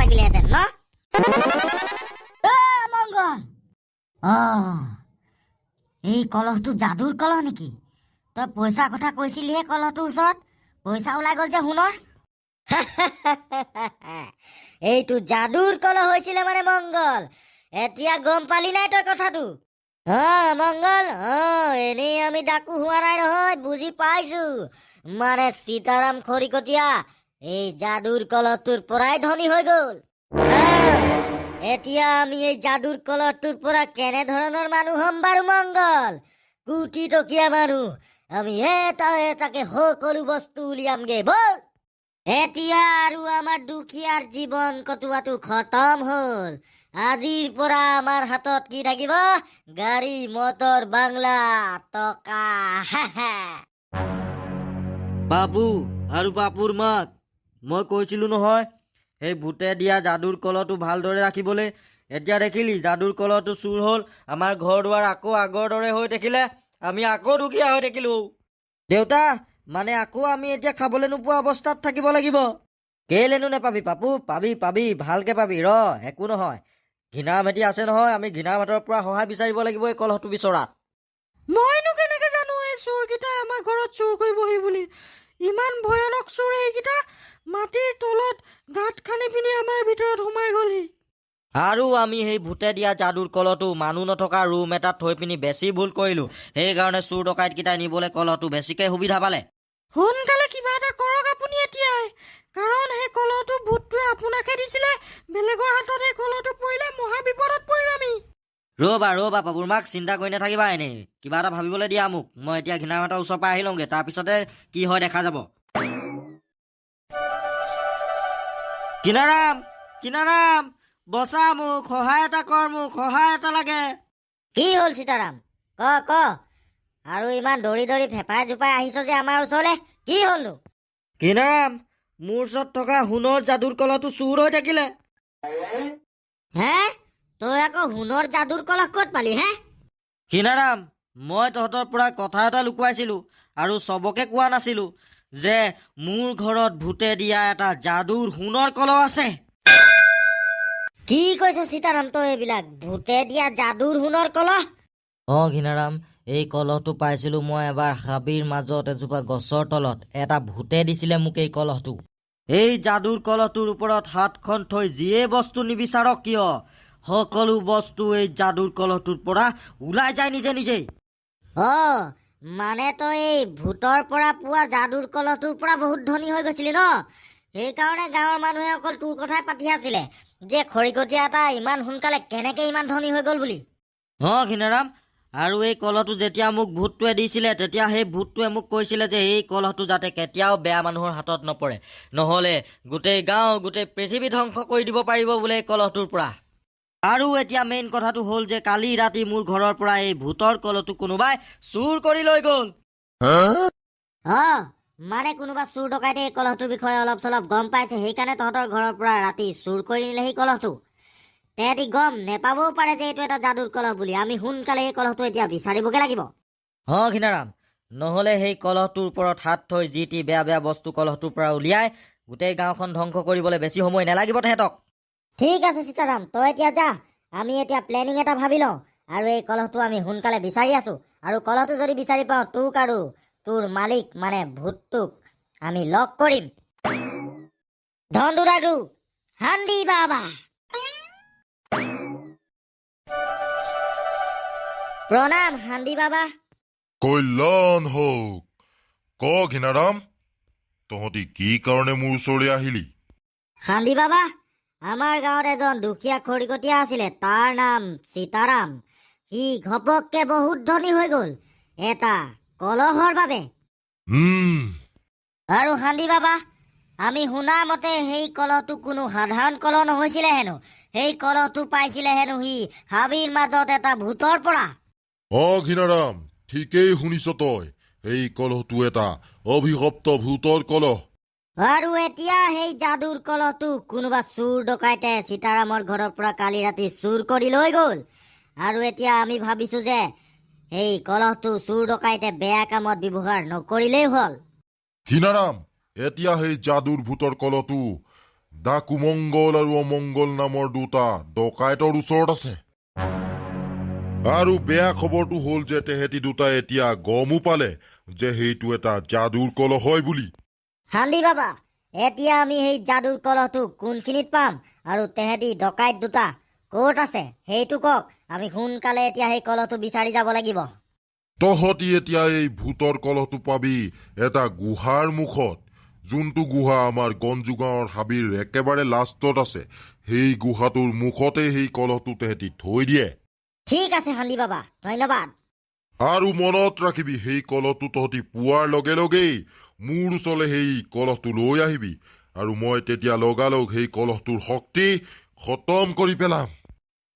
লাগিলেহেঁতেন ন মংগল এই কলহটো যাদুৰ কলহ নেকি তই পইচাৰ কথা কৈছিলিহে কলহটোৰ ওচৰত পইচা ওলাই গ'ল যে সোণৰ এইটো যাদুৰ কলহ হৈছিলে মানে মংগল এতিয়া গম পালি নাই তই কথাটো মংগল এনেই আমি ডাকু হোৱা নাই নহয় বুজি পাইছো মানে সীতাৰাম খৰিকটীয়া এই যাদুৰ কলহটোৰ পৰাই ধনী হৈ গ'ল এতিয়া আমি এই যাদুৰ কলহটোৰ পৰা কেনেধৰণৰ মানুহ হ'ম বাৰু মংগল কোটি টকীয়া মানুহ আমি এটাকে সকলো বস্তু উলিয়ামগে বল এতিয়া আৰু আমাৰ দুখীয়াৰ জীৱন কটোৱাটো খতম হ'ল আজিৰ পৰা আমাৰ হাতত কি থাকিব গাড়ী মটৰ বাংলা টকা বাবু আৰু বাপুৰ মাক মই কৈছিলো নহয় সেই ভূতে দিয়া যাদুৰ কলহটো ভালদৰে ৰাখিবলৈ এতিয়া দেখিলি যাদুৰ কলহটো চুৰ হ'ল আমাৰ ঘৰ দুৱাৰ আকৌ আগৰ দৰে হৈ থাকিলে আমি আকৌ দুখীয়া হৈ থাকিলো দেউতা মানে আকৌ আমি এতিয়া খাবলৈ নোপোৱা অৱস্থাত থাকিব লাগিব কেলেনো নেপাবি পাপু পাবি পাবি ভালকে পাবি একো নহয় ঘৃণাৰ মেটি আছে নহয় আমি ঘৃণাৰ মাতৰ পৰা সহায় বিচাৰিব লাগিব এই কলহটো বিচৰাত মইনো কেনেকে জানো এই চোৰকেইটা আমাৰ ঘৰত চুৰ কৰিবহি বুলি ইমান ভয়ানক চোৰ এইকেইটা মাটিৰ তলত গাঁত খানি পিনি আমাৰ ভিতৰত সোমাই গ'লহি আৰু আমি সেই ভূতে দিয়া যাদুৰ কলহটো মানুহ নথকা ৰুম এটাত থৈ পিনি বেছি ভুল কৰিলো সেইকাৰণে চোৰ ডকাইতকেইটাই নিবলৈ কলহটো বেছিকে সুবিধা পালে সোনকালে কিবা এটা কৰক আপুনি এতিয়াই কাৰণ সেই কলহটো ভূতটোৱে আপোনাকে দিছিলে বেলেগৰ হাতত সেই কলহটো পৰিলে মহা বিপদত পৰিম আমি ৰ'বা বাবুৰ মাক চিন্তা কৰি নাথাকিবা এনেই কিবা এটা ভাবিবলৈ দিয়া মোক মই এতিয়া ঘৃণাহঁতৰ ওচৰৰ পৰা আহি লওঁগে তাৰপিছতে কি হয় দেখা যাব কিনাৰাম বচা মোক সহায় এটা কৰ মোক সহায় এটা লাগে কি হ'ল সীতাৰাম ক আৰু ইমান দৌৰি দৌৰি ফেপাই জোপাই আহিছ যে আমাৰ ওচৰলে কি হ'লনো কিনাৰাম মোৰ ওচৰত থকা সোণৰ যাদুৰ কলহটো চুৰ হৈ থাকিলে তই আকৌ সোণৰ যাদুৰ কলহ ক'ত পালি কিনাৰাম মই তহঁতৰ পৰা কথা এটা লুকুৱাইছিলো আৰু চবকে কোৱা নাছিলো যে মোৰ ঘৰত ভূতে দিয়া এটা যাদুৰ সোণৰ কলহ আছে কি কৈছ সীতাৰাম তই এইবিলাক ভূতে দিয়া যাদুৰ সোণৰ কলহ ঘিনাৰাম এই কলহটো পাইছিলো মই এবাৰ হাবিৰ মাজত এজোপা গছৰ তলত এটা ভূতে দিছিলে মোক এই কলহটো এই যাদুৰ কলহটোৰ ওপৰত হাতখন থৈ যিয়ে বস্তু নিবিচাৰক কিয় সকলো বস্তু এই যাদুৰ কলহটোৰ পৰা ওলাই যায় নিজে নিজেই মানে তই এই ভূতৰ পৰা পোৱা যাদুৰ কলহটোৰ পৰা বহুত ধনী হৈ গৈছিলি ন সেইকাৰণে গাঁৱৰ মানুহে অকল তোৰ কথাই পাতি আছিলে যে খৰিকটীয়া এটা ইমান সোনকালে কেনেকে ইমান ধনী হৈ গ'ল বুলি ঘিনাৰাম আৰু এই কলহটো যেতিয়া মোক ভূতটোৱে দিছিলে তেতিয়া সেই ভূতটোৱে মোক কৈছিলে যে এই কলহটো যাতে কেতিয়াও বেয়া মানুহৰ হাতত নপৰে নহ'লে গোটেই গাঁও গোটেই পৃথিৱী ধ্বংস কৰি দিব পাৰিব বোলে এই কলহটোৰ পৰা আৰু এতিয়া মেইন কথাটো হ'ল যে কালি ৰাতি মোৰ ঘৰৰ পৰা এই ভূতৰ কলহটো কোনোবাই চুৰ কৰি লৈ গ'ল মানে কোনোবা চুৰ ডকাইতে এই কলহটোৰ বিষয়ে অলপ চলপ গম পাইছে সেইকাৰণে তহঁতৰ ঘৰৰ পৰা ৰাতি চুৰ কৰি নিলে সেই কলহটো তেহেঁতি গম নেপাবও পাৰে যে এইটো এটা যাদুৰ কলহ বুলি আমি সোনকালে এই কলহটো এতিয়া বিচাৰিবগে লাগিব ঘিনাৰাম নহ'লে সেই কলহটোৰ ওপৰত হাত থৈ যি টি বেয়া বেয়া বস্তু কলহটোৰ পৰা উলিয়াই গোটেই গাঁওখন ধ্বংস কৰিবলৈ বেছি সময় নালাগিব তেহেঁতক ঠিক আছে সীতাৰাম তই এতিয়া যা আমি এতিয়া প্লেনিং এটা ভাবি লওঁ আৰু এই কলহটো আমি সোনকালে বিচাৰি আছো আৰু কলহটো যদি বিচাৰি পাওঁ তোক আৰু তোৰ মালিক মানে ভূতটোক আমি লগ কৰিম ধন্দুৰাগু হান্দি বাবা প্ৰণাম হান্দি বাবা কল্যাণ হওক ক ঘিনাৰাম তহঁতি কি কাৰণে মোৰ ওচৰলৈ আহিলি হান্দি বাবা আমাৰ গাঁৱত এজন দুখীয়া খৰিকটীয়া আছিলে তাৰ নাম সীতাৰাম সি ঘপককে বহুত ধনী হৈ গ'ল এটা কলহৰ বাবে আৰু হান্দি বাবা আমি শুনাৰ মতে সেই কলহটো কোনো সাধাৰণ কলহ নহৈছিলে হেনো সেই কলহটো পাইছিলে হেনো সি হাবিৰ মাজত এটা ভূতৰ পৰা ঘিনাৰাম ঠিকেই শুনিছ তই এই কলহটো এটা অভিশপ্ত ভূতৰ কলহ আৰু এতিয়া সেই যাদুৰ কলহটো কোনোবা চুৰ ডকাইতে সীতাৰামৰ ঘৰৰ পৰা কালি ৰাতি চুৰ কৰি লৈ গ'ল আৰু এতিয়া আমি ভাবিছো যে এই কলহটো চুৰ ডকাইতে বেয়া কামত ব্যৱহাৰ নকৰিলেই হ'ল ঘিনাৰাম এতিয়া সেই যাদুৰ ভূতৰ কলহটো ডাকু মংগল আৰু অমংগল নামৰ দুটা ডকাইতৰ ওচৰত আছে। আৰু বেয়া খবৰটো হ'ল যে তেহেঁতি দুটাই এতিয়া গমো পালে যে সেইটো এটা যাদুৰ কলহ হয় বুলি। হান্দি বাবা, এতিয়া আমি সেই যাদুৰ কলহটো কোনখিনিত পাম আৰু তেহেঁতি ডকাইত দুটা ক'ত আছে সেইটো কওক। আমি সোনকালে এতিয়া সেই কলহটো বিচাৰি যাব লাগিব। তহঁতি এতিয়া এই ভূতৰ কলহটো পাবি এটা গুহাৰ মুখত, যোনটো গুহা আমাৰ গঞ্জু গাঁৱৰ হাবিৰ একেবাৰে লাষ্টত আছে। সেই গুহাটোৰ মুখতে সেই কলহটো তেহেঁতি থৈ দিয়ে। ঠিক আছে হান্দি বাবা, ধন্যবাদ। আৰু মনত ৰাখিবি, সেই কলহটো তহঁতি পোৱাৰ লগে লগেই মোৰ ওচৰলৈ সেই কলহটো লৈ আহিবি, আৰু মই তেতিয়া লগালগ সেই কলহটোৰ শক্তি খতম কৰি পেলাম।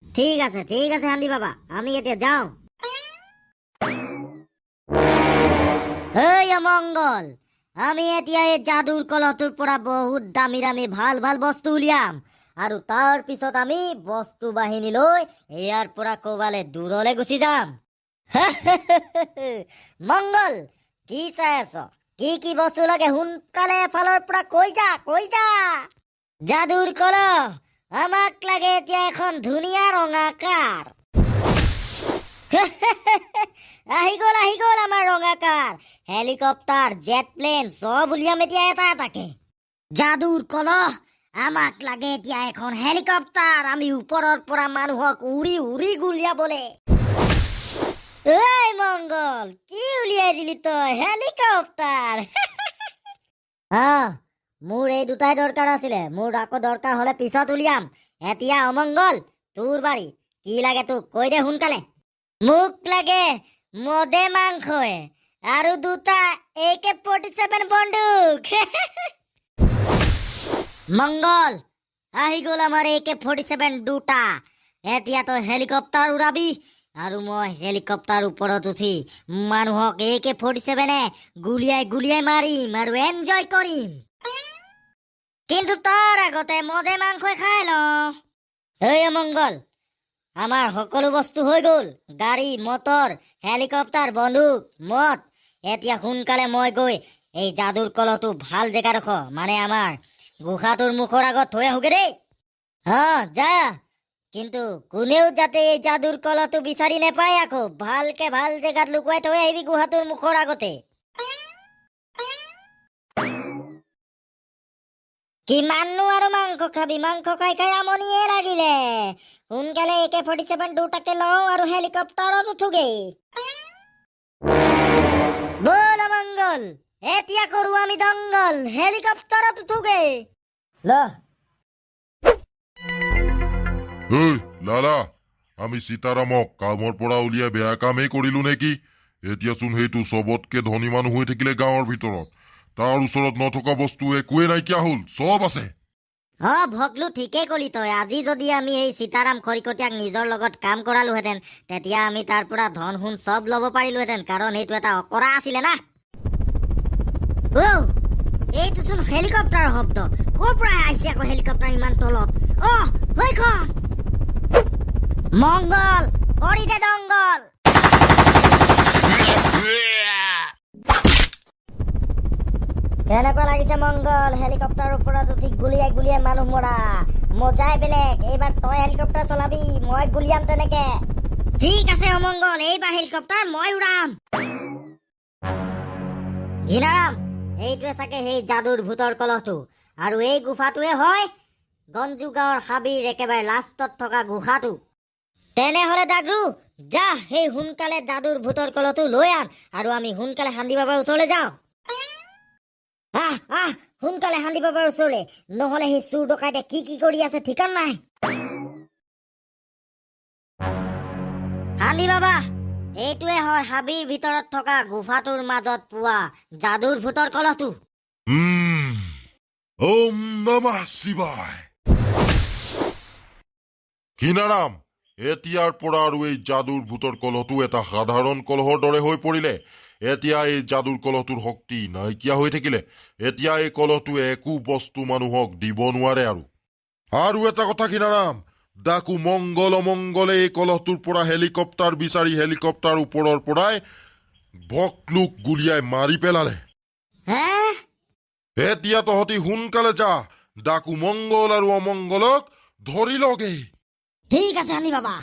ঠিক আছে হান্দি বাবা, আমি এতিয়া যাওঁ। এই অমংগল, আমি এতিয়া এই যাদুৰ কলহটোৰ পৰা বহুত দামী দামী ভাল ভাল বস্তু উলিয়াম, আৰু তাৰ পিছত আমি বস্তু বাহিনী লৈ ইয়াৰ পৰা ক'বালে দূৰলে গুচি যাম। মংগল, কি চাই আছ? কি বস্তু লাগে সোনকালে এফালৰ পৰা কৈ যা। যাদুৰ কলহ আমাক লাগে এতিয়া এখন ধুনীয়া ৰঙা কাৰ। আহি গ'ল আমাৰ ৰঙা কাৰ, হেলিকপ্টাৰ, জেট প্লেন চব উলিয়াম এতিয়া এটা এটাকে। যাদুৰ কলহ আমাক লাগে এতিয়া এখন হেলিকপ্টাৰ, আমি ওপৰৰ পৰা মানুহক উৰি উৰি গুলিয়াবলে। এই মংগল, কি উলিয়াই দিলি তই? হেলিকপ্টাৰ? মোৰ এই দুটাই দৰকাৰ আছিলে, মোৰ আকৌ দৰকাৰ হলে পিছত উলিয়াম। এতিয়া অমংগল, তোৰ বাৰী, কি লাগে তোক কৈ দে সোনকালে। মোক লাগে মদে মাংসয়ে আৰু দুটা AK-47 বন্দুক। মংগল, আহি গ'ল আমাৰ AK-47 দুটা। এতিয়া তই হেলিকপ্টাৰ উৰাবি আৰু মই হেলিকপ্টাৰ ওপৰত উঠি মানুহক AK-47 গুলিয়াই মাৰিম আৰু এনজয় কৰিম। কিন্তু তাৰ আগতে মদে মাংসই খাই লওঁ। এই অমংগল, আমাৰ সকলো বস্তু হৈ গ'ল, গাড়ী, মটৰ, হেলিকপ্টাৰ, বন্দুক, মদ। এতিয়া সোনকালে মই গৈ এই যাদুৰ কলহটো ভাল জেগাডোখ, মানে আমাৰ গুহাটোৰ মুখৰ আগত থৈ আহোগে দেই। যা, কিন্তু কোনেও যাতে এই যাদুৰ কলহটো বিচাৰি নেপায় আকৌ। ভালকে ভাল জেগাত লুকুৱাই থৈ আহিবি গুহাটোৰ মুখৰ আগতে। কিমাননো আৰু মাংস খাবি? মাংস খাই খাই আমনিয়ে লাগিলে। সোনকালে AK-47 দুটাকে লওঁ আৰু হেলিকপ্টাৰত উঠোগে। বল অমংগল, এতিয়া কৰো আমি দংগল, হেলিকপ্টাৰত উঠোগে। এই লালা, আমি সীতাৰামক কামৰ পৰা উলিয়াই বেয়া কামেই কৰিলো নেকি? এতিয়াচোন সেইটো চবতকে ধনী মানুহ হৈ থাকিলে গাঁৱৰ ভিতৰত, তাৰ ওচৰত নথকা বস্তু একোৱে নাইকিয়া হ'ল, চব আছে। ভগলু, ঠিকেই কলি তই। আজি যদি আমি এই সীতাৰাম খৰিকটীয়াক নিজৰ লগত কাম কৰালোহেঁতেন, তেতিয়া আমি তাৰ পৰা ধন সোণ চব ল'ব পাৰিলোহেঁতেন, কাৰণ এইটো এটা অকৰা আছিলে না। এইটোচোন হেলিকপ্টাৰৰ শব্দ। ক'ৰ পৰা আহিছে আকৌ হেলিকপ্টাৰ ইমান তলত? সেইখন মংগল, কৰি দে দংগল। কেনেকুৱা লাগিছে মংগল, হেলিকপ্টাৰৰ ওপৰত উঠি গুলিয়াই মানুহ মৰা? মজাই বেলেগ। এইবাৰ তই হেলিকপ্টাৰ চলাবি, মই গুলিয়াম তেনেকে। ঠিক আছে অমংগল, এইবাৰ হেলিকপ্টাৰ মই উৰাম। ঘিনাৰাম, এইটোৱে চাগে সেই যাদুৰ ভূতৰ কলহটো, আৰু এই গুফাটোৱে হয় গঞ্জু গাঁৱৰ হাবিৰ একেবাৰে লাষ্টত থকা গুহাটো। তেনেহলে দাগৰু, যা সেই সোনকালে যাদুৰ ভূতৰ কলহটো লৈ আন, আৰু আমি সোনকালে হান্দি বাবাৰ ওচৰলৈ যাওঁ। সোনকালে হান্দি বাবাৰ ওচৰলৈ, নহলে সেই চুৰ ডকাইতে কি কৰি আছে ঠিকান নাই। হান্দি বাবা, এইটোৱে হয় হাবিৰ ভিতৰত থকা গুফাটোৰ মাজত পোৱা যাদুৰ ভূতৰ কলহটো। ওম নমঃ শিৱায়। ঘিনাৰাম, এতিয়াৰ পৰা আৰু এই যাদুৰ ভূতৰ কলহটো এটা সাধাৰণ কলহৰ দৰে হৈ পৰিলে। এতিয়া এই যাদুৰ কলহটোৰ শক্তি নাইকিয়া হৈ থাকিলে। এতিয়া এই কলহটোৱে একো বস্তু মানুহক দিব নোৱাৰে। আৰু এটা কথা ঘিনাৰাম, ডাকু মংগল অমংগলে এই কলহটোৰ পৰা হেলিকপ্টাৰ বিচাৰি হেলিকপ্টাৰ ওপৰৰ পৰাই ভকলুক গুলিয়াই মাৰি পেলালে। এতিয়া তহঁতি সোনকালে যা ডাকু মংগল আৰু অমংগলক ধৰি লগে। ঠিক আছে আনি বাবা।